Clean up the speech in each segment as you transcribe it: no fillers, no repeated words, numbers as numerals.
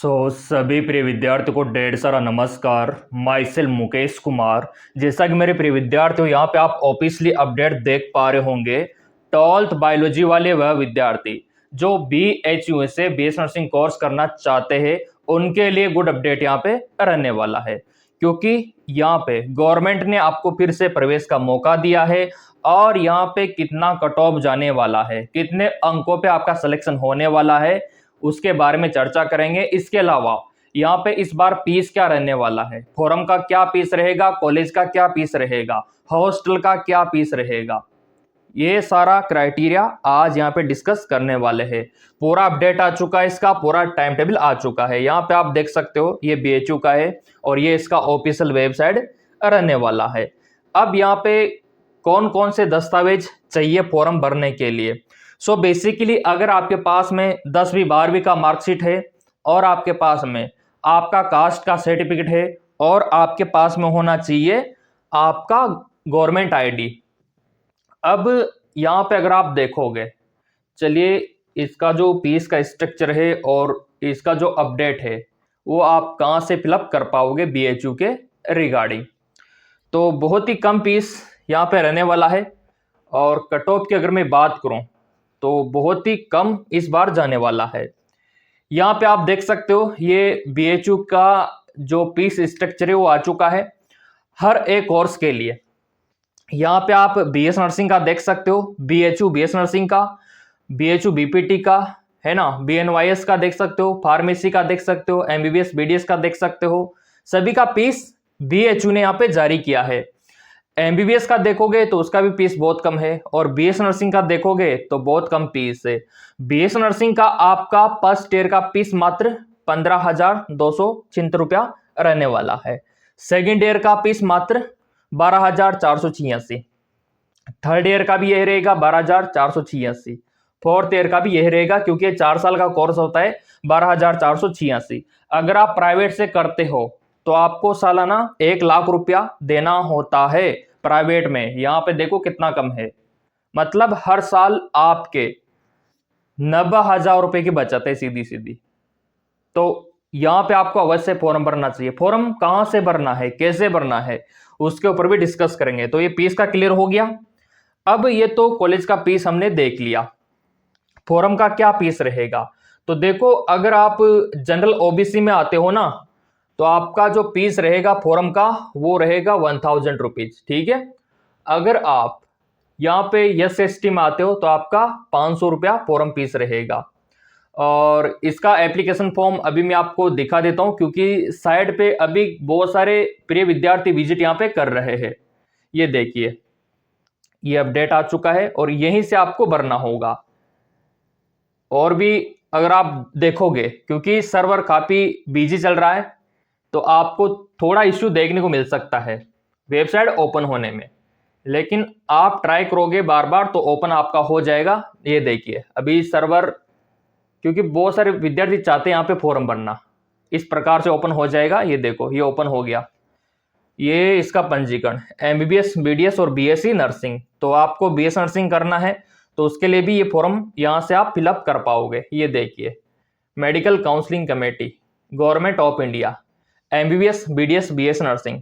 सभी प्रिय विद्यार्थियों को ढेर सारा नमस्कार। My self Mukesh Kumar. जैसा कि मेरे प्रिय विद्यार्थियों यहाँ पे आप ऑफिशियली अपडेट देख पा रहे होंगे, 12th बायोलॉजी वाले वह विद्यार्थी जो BHU से BS नर्सिंग कोर्स करना चाहते हैं उनके लिए गुड अपडेट यहाँ पे रहने वाला है, क्योंकि यहाँ पे गवर्नमेंट ने आपको फिर से प्रवेश का मौका दिया है और यहाँ पे कितना कट ऑफ जाने वाला है, कितने अंकों पे आपका सिलेक्शन होने वाला है, उसके बारे में चर्चा करेंगे। इसके अलावा यहाँ पे इस बार फीस क्या रहने वाला है, फोरम का क्या फीस रहेगा, कॉलेज का क्या फीस रहेगा, हॉस्टल का क्या फीस रहेगा, ये सारा क्राइटेरिया आज यहाँ पे डिस्कस करने वाले हैं। पूरा अपडेट आ चुका है, इसका पूरा टाइम टेबल आ चुका है। यहाँ पे आप देख सकते हो ये BHU का है और ये इसका ऑफिशियल वेबसाइट रहने वाला है। अब यहाँ पे कौन कौन से दस्तावेज चाहिए फॉर्म भरने के लिए। सो बेसिकली अगर आपके पास में 10वीं 12वीं का मार्कशीट है और आपके पास में आपका कास्ट का सर्टिफिकेट है और आपके पास में होना चाहिए आपका गवर्नमेंट ID। अब यहाँ पे अगर आप देखोगे, चलिए इसका जो फीस का स्ट्रक्चर है और इसका जो अपडेट है वो आप कहाँ से फिलअप कर पाओगे BHU के रिगार्डिंग। तो बहुत ही कम फीस यहाँ पे रहने वाला है और कट ऑफ की अगर मैं बात करूँ तो बहुत ही कम इस बार जाने वाला है। यहाँ पे आप देख सकते हो ये BHU का जो फीस स्ट्रक्चर है वो आ चुका है हर एक कोर्स के लिए। यहाँ पे आप BS नर्सिंग का देख सकते हो, BHU BS नर्सिंग का, BHU BPT का है ना, BNYS का देख सकते हो, फार्मेसी का देख सकते हो, MBBS BDS का देख सकते हो। सभी का फीस BHU ने यहाँ पे जारी किया है। MBBS का देखोगे तो उसका भी फीस बहुत कम है और BS नर्सिंग का देखोगे तो बहुत कम फीस है। BS नर्सिंग का आपका फर्स्ट ईयर का फीस मात्र 15,276 रुपया रहने वाला है। सेकेंड ईयर का फीस मात्र 12,486। थर्ड ईयर का भी यही रहेगा 12,486। फोर्थ ईयर का भी यही रहेगा क्योंकि 4 साल का कोर्स होता है 12,486। अगर आप प्राइवेट से करते हो तो आपको सालाना 1,00,000 रुपया देना होता है प्राइवेट में। यहाँ पे देखो कितना कम है, मतलब हर साल आपके 90,000 रुपए की बचत है सीधी सीधी। तो यहाँ पे आपको अवश्य फॉर्म भरना चाहिए। फॉर्म कहाँ से भरना है, कैसे भरना है, उसके ऊपर भी डिस्कस करेंगे। तो ये फीस का क्लियर हो गया। अब ये तो कॉलेज का फीस हमने देख लिया, फॉर्म का क्या फीस रहेगा। तो देखो अगर आप जनरल OBC में आते हो ना तो आपका जो फीस रहेगा फॉर्म का वो रहेगा 1,000 रुपीज, ठीक है। अगर आप यहाँ पे SC/ST में आते हो तो आपका 500 रुपया फॉर्म फीस रहेगा। और इसका एप्लीकेशन फॉर्म अभी मैं आपको दिखा देता हूं क्योंकि साइड पे अभी बहुत सारे प्रिय विद्यार्थी विजिट यहाँ पे कर रहे हैं। ये देखिए ये अपडेट आ चुका है और यहीं से आपको भरना होगा। और भी अगर आप देखोगे क्योंकि सर्वर काफी बिजी चल रहा है तो आपको थोड़ा इश्यू देखने को मिल सकता है वेबसाइट ओपन होने में, लेकिन आप ट्राई करोगे बार बार तो ओपन आपका हो जाएगा। ये देखिए अभी सर्वर, क्योंकि बहुत सारे विद्यार्थी चाहते हैं यहाँ पे फॉर्म भरना, इस प्रकार से ओपन हो जाएगा। ये देखो ये ओपन हो गया। ये इसका पंजीकरण MBBS BDS और BSc नर्सिंग, तो आपको BS नर्सिंग करना है तो उसके लिए भी ये फॉर्म यहाँ से आप फिलअप कर पाओगे। ये देखिए medical counselling committee government of India MBBS BDS BS nursing,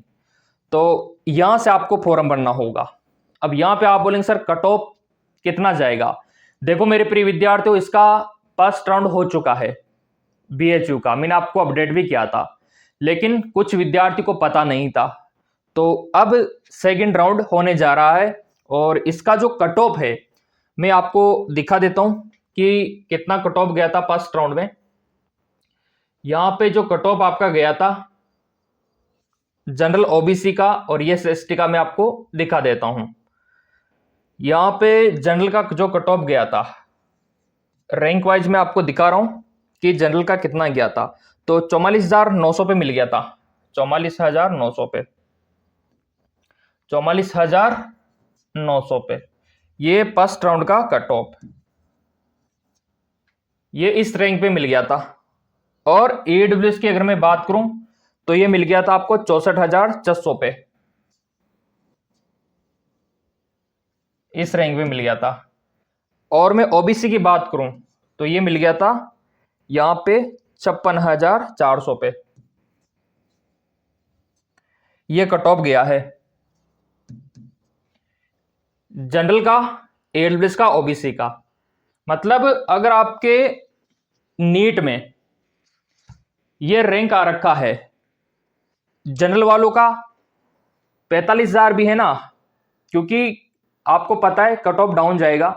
तो यहाँ से आपको फॉर्म भरना होगा। अब यहाँ पे आप बोलेंगे सर कट ऑफ कितना जाएगा। देखो मेरे प्रिय विद्यार्थियों इसका फर्स्ट राउंड हो चुका है BHU का, मैंने आपको अपडेट भी किया था, लेकिन कुछ विद्यार्थी को पता नहीं था। तो अब सेकंड राउंड होने जा रहा है और इसका जो कट ऑफ है मैं आपको दिखा देता हूं कि कितना कट ऑफ गया था फर्स्ट राउंड में। यहाँ पे जो कट ऑफ आपका गया था जनरल OBC का और SC/ST का मैं आपको दिखा देता हूं। यहाँ पे जनरल का जो कट ऑफ गया था रैंक वाइज मैं आपको दिखा रहा हूं कि जनरल का कितना गया था। तो 44,900 पे मिल गया था, 44,900 पे, 44,900 पे ये फर्स्ट राउंड का कट ऑफ, ये इस रैंक पे मिल गया था। और AWS की अगर मैं बात करूं तो ये मिल गया था आपको 64,600 पे, इस रैंक पे मिल गया था। और मैं OBC की बात करूं तो ये मिल गया था यहाँ पे 56,400 पे ये कट ऑफ गया है। जनरल का, एडब्ल्यूएस का, ओबीसी का। मतलब अगर आपके नीट में ये रैंक आ रखा है, जनरल वालों का 45,000 भी है ना, क्योंकि आपको पता है कट ऑफ डाउन जाएगा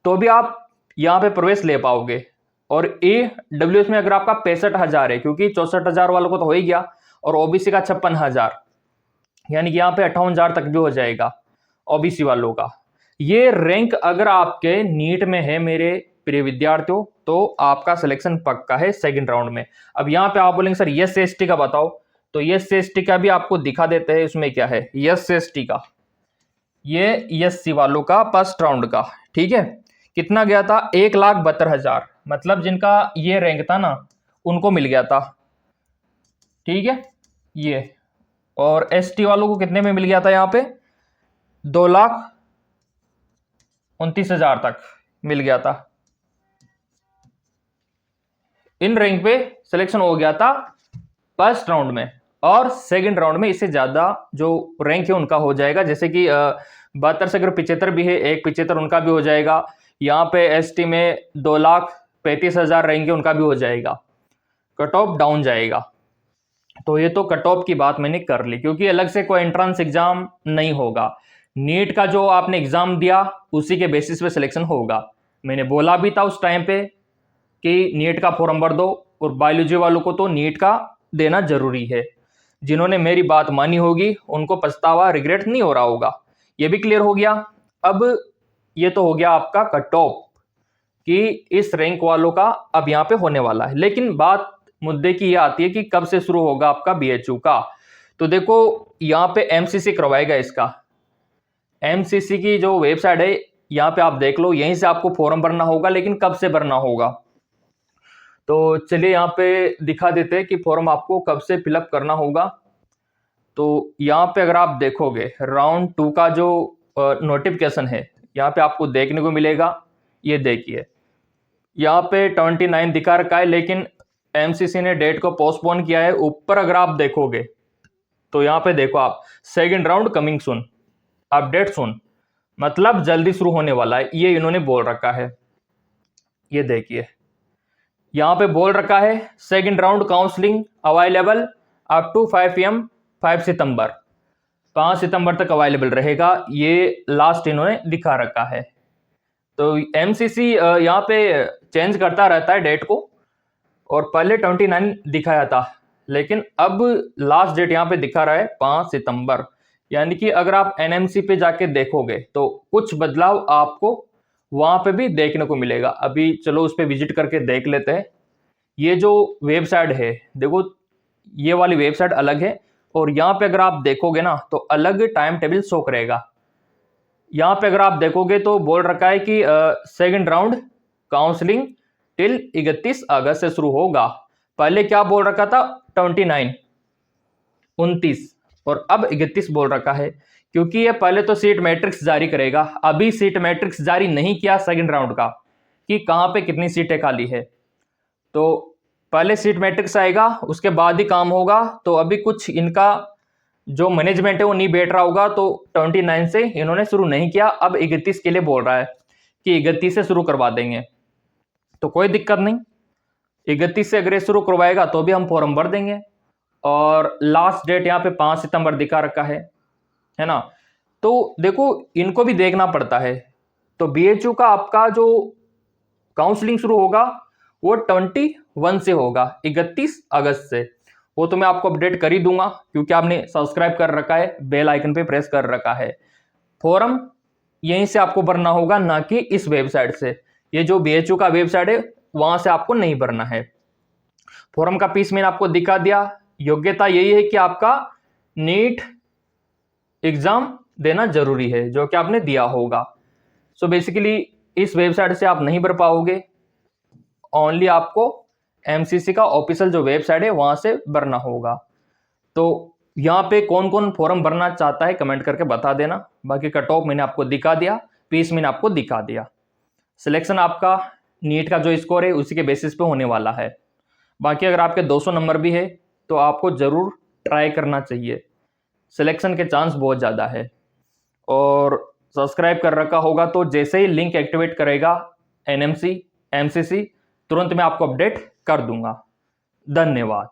तो भी आप यहां पे प्रवेश ले पाओगे। और एडब्ल्यूएस में अगर आपका 65,000 है, क्योंकि 64,000 वालों को तो हो ही गया, और ओबीसी का 56,000, यानी कि यहां पे 58,000 तक भी हो जाएगा ओबीसी वालों का। ये रैंक अगर आपके नीट में है मेरे प्रिय विद्यार्थियों, तो आपका सिलेक्शन पक्का है सेकंड राउंड में। अब यहां पे आप बोलेंगे सर एस एसटी का बताओ, तो एस एसटी का भी आपको दिखा देते हैं। इसमें क्या है एस एसटी का, ये एससी वालों का फर्स्ट राउंड का, ठीक है, कितना गया था 1,72,000। मतलब जिनका ये रैंक था ना उनको मिल गया था, ठीक है ये। और एसटी वालों को कितने में मिल गया था, यहाँ पे 2,29,000 तक मिल गया था। इन रैंक पे सिलेक्शन हो गया था फर्स्ट राउंड में, और सेकंड राउंड में इससे ज्यादा जो रैंक है उनका हो जाएगा। जैसे कि 72 से अगर 75 भी है, एक 75 उनका भी हो जाएगा। यहाँ पे एसटी में 2,35,000 रैंक है, उनका भी हो जाएगा। कट ऑफ डाउन जाएगा। तो ये तो कट ऑफ की बात मैंने कर ली, क्योंकि अलग से कोई एंट्रेंस एग्जाम नहीं होगा। नीट का जो आपने एग्जाम दिया उसी के बेसिस पे सिलेक्शन होगा। मैंने बोला भी था उस टाइम पे कि नीट का फॉर्म भर दो, और बायोलॉजी वालों को तो नीट का देना जरूरी है। जिन्होंने मेरी बात मानी होगी उनको पछतावा, रिग्रेट नहीं हो रहा होगा। ये भी क्लियर हो गया। अब ये तो हो गया आपका कट ऑफ कि इस रैंक वालों का अब यहाँ पे होने वाला है। लेकिन बात मुद्दे की ये आती है कि कब से शुरू होगा आपका बीएचयू का। तो देखो यहाँ पे एमसीसी करवाएगा इसका। एमसीसी की जो वेबसाइट है यहाँ पे आप देख लो, यहीं से आपको फॉर्म भरना होगा। लेकिन कब से भरना होगा, तो चलिए यहाँ पे दिखा देते हैं कि फॉर्म आपको कब से फिलअप करना होगा। तो यहाँ पे अगर आप देखोगे राउंड 2 का जो नोटिफिकेशन है यहाँ पे आपको देखने को मिलेगा। ये देखिए यहाँ पे 29 दिखा रखा है, लेकिन एमसीसी ने डेट को पोस्टपोन किया है। ऊपर अगर आप देखोगे तो यहाँ पे देखो आप, second round coming soon, update soon, मतलब जल्दी शुरू होने वाला है, ये इन्होंने बोल रखा है। ये देखिए यहाँ पे बोल रखा है second round counselling available up to 5 PM 5 सितंबर, 5 सितंबर तक अवेलेबल रहेगा। ये लास्ट इन्होंने दिखा रखा है। तो एमसीसी यहाँ पे चेंज करता रहता है डेट को, और पहले 29 दिखाया था, लेकिन अब लास्ट डेट यहाँ पे दिखा रहा है 5 सितंबर। यानी कि अगर आप एनएमसी पे जाके देखोगे तो कुछ बदलाव आपको वहां पे भी देखने को मिलेगा। अभी चलो उस पर विजिट करके देख लेते हैं। ये जो वेबसाइट है देखो, ये वाली वेबसाइट अलग है, और यहाँ पे अगर आप देखोगे ना तो अलग टाइम टेबल शो करेगा। यहाँ पे अगर आप देखोगे तो बोल रखा है कि सेकंड राउंड काउंसलिंग टिल 31 अगस्त से शुरू होगा। पहले क्या बोल रखा था 29, 29, और अब 31 बोल रखा है, क्योंकि ये पहले तो सीट मैट्रिक्स जारी करेगा। अभी सीट मैट्रिक्स जारी नहीं किया सेकंड राउंड का कि कहाँ पे कितनी सीटें खाली है। तो पहले सीट मैट्रिक्स आएगा, उसके बाद ही काम होगा। तो अभी कुछ इनका जो मैनेजमेंट है वो नहीं बैठ रहा होगा, तो 29 से इन्होंने शुरू नहीं किया। अब 31 के लिए बोल रहा है कि 31 से शुरू करवा देंगे। तो कोई दिक्कत नहीं, 31 से अगर शुरू करवाएगा तो भी हम फॉर्म भर देंगे। और लास्ट डेट यहाँ पे 5 सितंबर दिखा रखा है ना। तो देखो इनको भी देखना पड़ता है। तो बीएचयू का आपका जो काउंसलिंग शुरू होगा वो 21 से होगा, 31 अगस्त से। वो तो मैं आपको अपडेट कर ही दूंगा, क्योंकि आपने सब्सक्राइब कर रखा है, बेल आइकन पे प्रेस कर रखा है। फॉर्म यहीं से आपको भरना होगा, ना कि इस वेबसाइट से। ये जो बीएचयू का वेबसाइट है वहां से आपको नहीं भरना है। फॉर्म का पीस मैंने आपको दिखा दिया। योग्यता यही है कि आपका नीट एग्जाम देना जरूरी है, जो कि आपने दिया होगा। सो बेसिकली इस वेबसाइट से आप नहीं भर पाओगे, ओनली आपको एमसीसी का ऑफिशियल जो वेबसाइट है वहां से भरना होगा। तो यहाँ पे कौन कौन फॉर्म भरना चाहता है कमेंट करके बता देना। बाकी कट ऑफ मैंने आपको दिखा दिया, पीस मैंने आपको दिखा दिया। सिलेक्शन आपका नीट का जो स्कोर है उसी के बेसिस पे होने वाला है। बाकी अगर आपके 200 नंबर भी है तो आपको ज़रूर ट्राई करना चाहिए, सिलेक्शन के चांस बहुत ज़्यादा है। और सब्सक्राइब कर रखा होगा तो जैसे ही लिंक एक्टिवेट करेगा एनएमसी, एमसीसी, तुरंत मैं आपको अपडेट कर दूंगा। धन्यवाद।